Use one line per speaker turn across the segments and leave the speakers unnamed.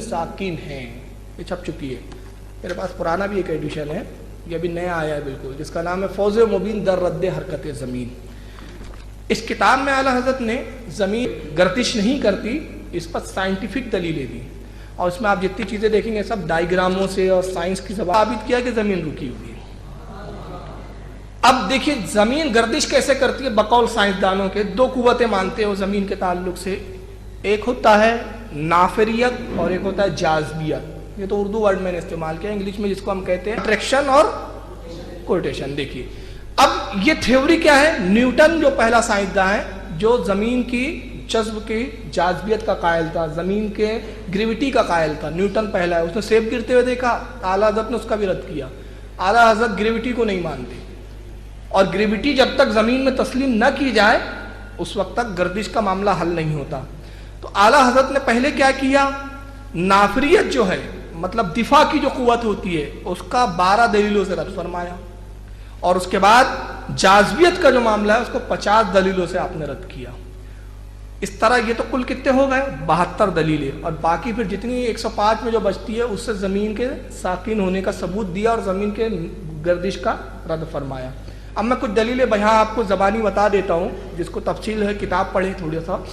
साकिन हैं, ये छप चुकी है। मेरे पास पुराना भी एक एडिशन है, ये अभी नया आया है बिल्कुल, जिसका नाम है फौज़ मुबीन दर रद्द हरकत ज़मीन। इस किताब में आला हज़रत ने ज़मीन गर्दिश नहीं करती, इस पर साइंटिफिक दलीलें दी, और इसमें आप जितनी चीज़ें देखेंगे सब डायग्रामों से और साइंस की ज़बान साबित किया कि ज़मीन रुकी हुई है। अब देखिए ज़मीन गर्दिश कैसे करती है। बकौल साइंसदानों के दो कुव्वतें मानते हो ज़मीन के ताल्लुक से, एक होता है नाफरियत और एक होता है जाज़बियत। ये तो उर्दू वर्ड मैंने इस्तेमाल किया, इंग्लिश में जिसको हम कहते हैं अट्रैक्शन और कोटेशन। देखिए अब ये थ्योरी क्या है, न्यूटन जो पहला साइंसदान है जो ज़मीन की जज्ब की जाज़बियत का कायल था, ज़मीन के ग्रेविटी का कायल था, न्यूटन पहला है। उसने सेब गिरते हुए देखा, आला हज़रत ने उसका भी रद्द किया। आला हज़रत ग्रेविटी को नहीं मानते, और ग्रेविटी जब तक ज़मीन में तस्लीम न की जाए उस वक्त तक गर्दिश का मामला हल नहीं होता। तो आला हज़रत ने पहले क्या किया, नाफरियत जो है मतलब दिफा की जो कुव्वत होती है उसका 12 दलीलों से रद्द फरमाया, और उसके बाद जाज़बियत का जो मामला है उसको 50 दलीलों से आपने रद्द किया। इस तरह ये तो कुल कितने हो गए, 72 दलीलें, और बाकी फिर जितनी 105 में जो बचती है उससे ज़मीन के साकिन होने का सबूत दिया और ज़मीन के गर्दिश का रद्द फरमाया। अब मैं कुछ दलीलें यहाँ आपको ज़बानी बता देता हूँ, जिसको तफसील है किताब पढ़े थोड़ा सा।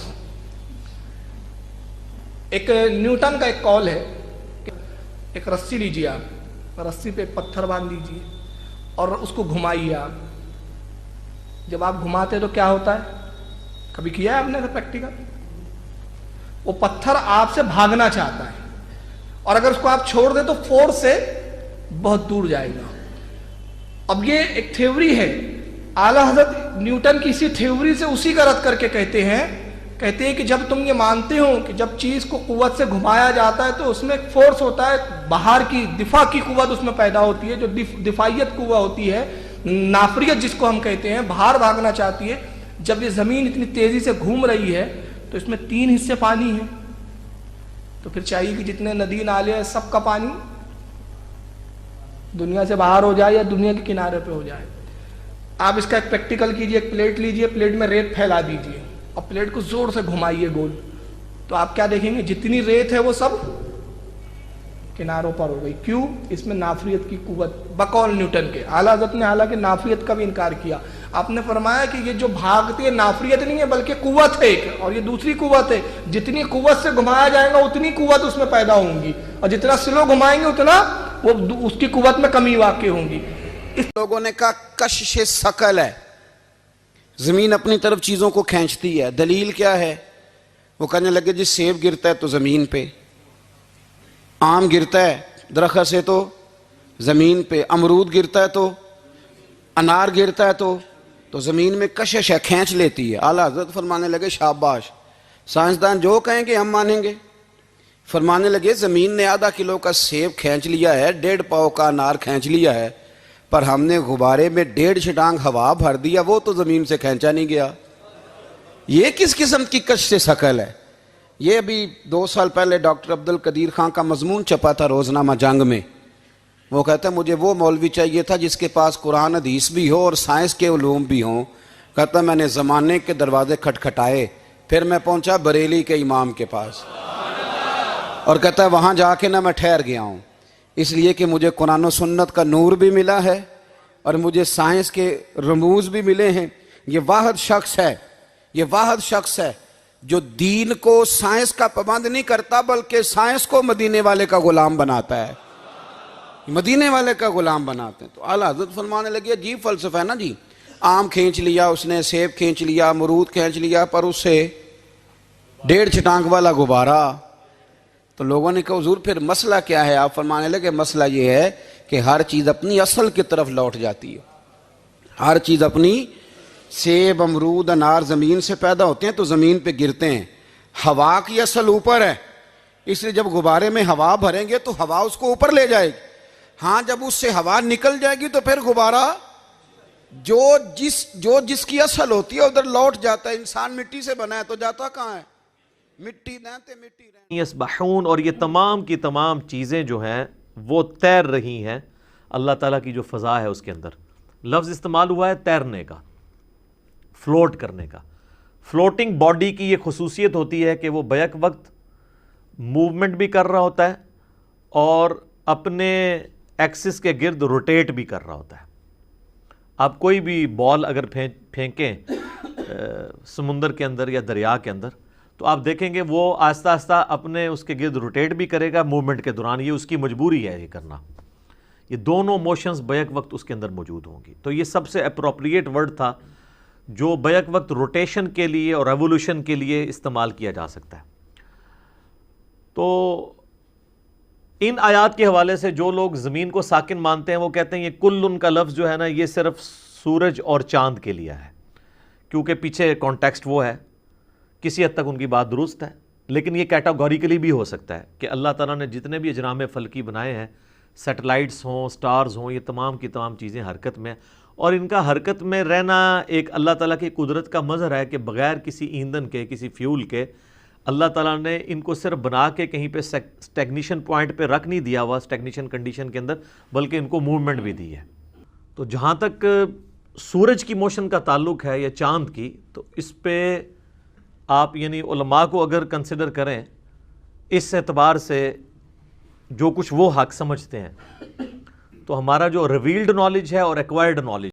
एक न्यूटन का एक कॉल है, एक रस्सी लीजिए आप, रस्सी पे एक पत्थर बांध दीजिए और उसको घुमाइए आप। जब आप घुमाते हैं तो क्या होता है, कभी किया है आपने प्रैक्टिकल? वो पत्थर आपसे भागना चाहता है, और अगर उसको आप छोड़ दे तो फोर्स से बहुत दूर जाएगा। अब ये एक थ्योरी है, आला हज़रत न्यूटन की इसी थ्योरी से उसी का रद्द करके कहते हैं कि जब तुम ये मानते हो कि जब चीज को कुव्वत से घुमाया जाता है तो उसमें एक फोर्स होता है, बाहर की दिफा की कुव्वत उसमें पैदा होती है, जो दिफाइयत कुव्वत होती है, नाफरियत जिसको हम कहते हैं, बाहर भागना चाहती है। जब ये जमीन इतनी तेजी से घूम रही है तो इसमें 3 हिस्से पानी है, तो फिर चाहिए कि जितने नदी नाले हैं सबका पानी दुनिया से बाहर हो जाए या दुनिया के किनारे पे हो जाए। आप इसका एक प्रैक्टिकल कीजिए, एक प्लेट लीजिए, प्लेट में रेत फैला दीजिए और प्लेट को जोर से घुमाइए गोल, तो आप क्या देखेंगे, जितनी रेत है वो सब किनारों पर हो गई। क्यों? इसमें नाफरियत की कुव्वत, बकौल न्यूटन के। आला हज़रत ने हालांकि नाफरियत का भी इनकार किया। आपने फरमाया कि ये जो भागती है नाफरियत नहीं है बल्कि कुव्वत है एक, और ये दूसरी कुव्वत है। जितनी कुव्वत से घुमाया जाएगा उतनी कुव्वत उसमें पैदा होंगी, और जितना स्लो घुमाएंगे उतना वो उसकी कुव्वत में कमी वाक़ई होंगी।
इस लोगों ने कहा कशिश सकल है, जमीन अपनी तरफ चीजों को खींचती है। दलील क्या है? वो कहने लगे जी सेब गिरता है तो जमीन पे, आम गिरता है दरख्त से तो जमीन पे, अमरूद गिरता है तो, अनार गिरता है तो जमीन में कशिश है, खींच लेती है। आला हज़रत फरमाने लगे शाबाश, साइंसदान जो कहेंगे हम मानेंगे। फरमाने लगे जमीन ने आधा किलो का सेब खींच लिया है, 1.5 पाव का अनार खींच लिया है, पर हमने गुब्बारे में 1.5 छटांग हवा भर दिया, वो तो जमीन से खींचा नहीं गया। ये किस किस्म की कश से शकल है? ये अभी 2 साल पहले डॉक्टर अब्दुल कदीर खान का मजमून छपा था रोजनामा जंग में। वो कहता है मुझे वो मौलवी चाहिए था जिसके पास कुरान हदीस भी हो और साइंस के उलूम भी हों। कहता मैंने ज़माने के दरवाजे खटखटाए, फिर मैं पहुंचा बरेली के इमाम के पास, और कहता है वहाँ जाके ना मैं ठहर गया हूँ, इसलिए कि मुझे कुरान और सुन्नत का नूर भी मिला है और मुझे साइंस के रमूज भी मिले हैं। ये वाहिद शख्स है, ये वाहिद शख्स है जो दीन को साइंस का पाबंद नहीं करता बल्कि साइंस को मदीने वाले का गुलाम बनाता है, मदीने वाले का गुलाम बनाते हैं। तो आला हज़रत फरमाने लगे अजीब फलसफा है ना जी, आम खींच लिया उसने, सेब खींच लिया, अमरूद खींच लिया, पर उससे 1.5 छटांग वाला गुब्बारा। तो लोगों ने कहा हुजूर फिर मसला क्या है? आप फरमाने लगे मसला ये है कि हर चीज़ अपनी असल की तरफ लौट जाती है, हर चीज़ अपनी, सेब अमरूद अनार ज़मीन से पैदा होते हैं तो ज़मीन पे गिरते हैं, हवा की असल ऊपर है, इसलिए जब गुब्बारे में हवा भरेंगे तो हवा उसको ऊपर ले जाएगी। हाँ, जब उससे हवा निकल जाएगी तो फिर गुब्बारा जो जिसकी असल होती है उधर लौट जाता है। इंसान मिट्टी से बना है तो जाता कहाँ है? मिट्टी रहते मिट्टी रहते।
यसबहून, और ये तमाम की तमाम चीज़ें जो हैं वो तैर रही हैं अल्लाह ताला की जो फ़ज़ा है उसके अंदर। लफ्ज़ इस्तेमाल हुआ है तैरने का, फ्लोट करने का। फ्लोटिंग बॉडी की ये खुसूसियत होती है कि वो बैक वक्त मूवमेंट भी कर रहा होता है और अपने एक्सिस के गिर्द रोटेट भी कर रहा होता है। आप कोई भी बॉल अगर फेंकें समुंदर के अंदर या दरिया के अंदर, तो आप देखेंगे वो आस्ता आस्ता अपने उसके गिर्द रोटेट भी करेगा मूवमेंट के दौरान। ये उसकी मजबूरी है ये करना। ये दोनों मोशंस बैक वक्त उसके अंदर मौजूद होंगी। तो ये सबसे अप्रोप्रिएट वर्ड था जो बैक वक्त रोटेशन के लिए और रेवोल्यूशन के लिए इस्तेमाल किया जा सकता है। तो इन आयात के हवाले से जो लोग ज़मीन को साकिन मानते हैं वो कहते हैं ये कुल्लुन का लफ्ज़ जो है ना, ये सिर्फ सूरज और चांद के लिए है, क्योंकि पीछे कॉन्टेक्स्ट वो है। किसी हद तक उनकी बात दुरुस्त है, लेकिन ये कैटेगोरिकली भी हो सकता है कि अल्लाह ताला ने जितने भी अजराम फल्की बनाए हैं, सैटेलाइट्स हों, स्टार्स हों, ये तमाम की तमाम चीज़ें हरकत में, और इनका हरकत में रहना एक अल्लाह ताला की कुदरत का मज़हर है कि बग़ैर किसी ईंधन के, किसी फ्यूल के अल्लाह ताला ने इनको सिर्फ बना के कहीं पे स्टैग्निशन पॉइंट पे रख नहीं दिया हुआ, स्टैग्निशन कंडीशन के अंदर, बल्कि इनको मूवमेंट भी दी है। तो जहाँ तक सूरज की मोशन का ताल्लुक है या चांद की, तो इस पे आप यानी उलमा को अगर कंसिडर करें इस एतबार से जो कुछ वो हक समझते हैं, तो हमारा जो रिवील्ड नॉलेज है और एक्वायर्ड नॉलेज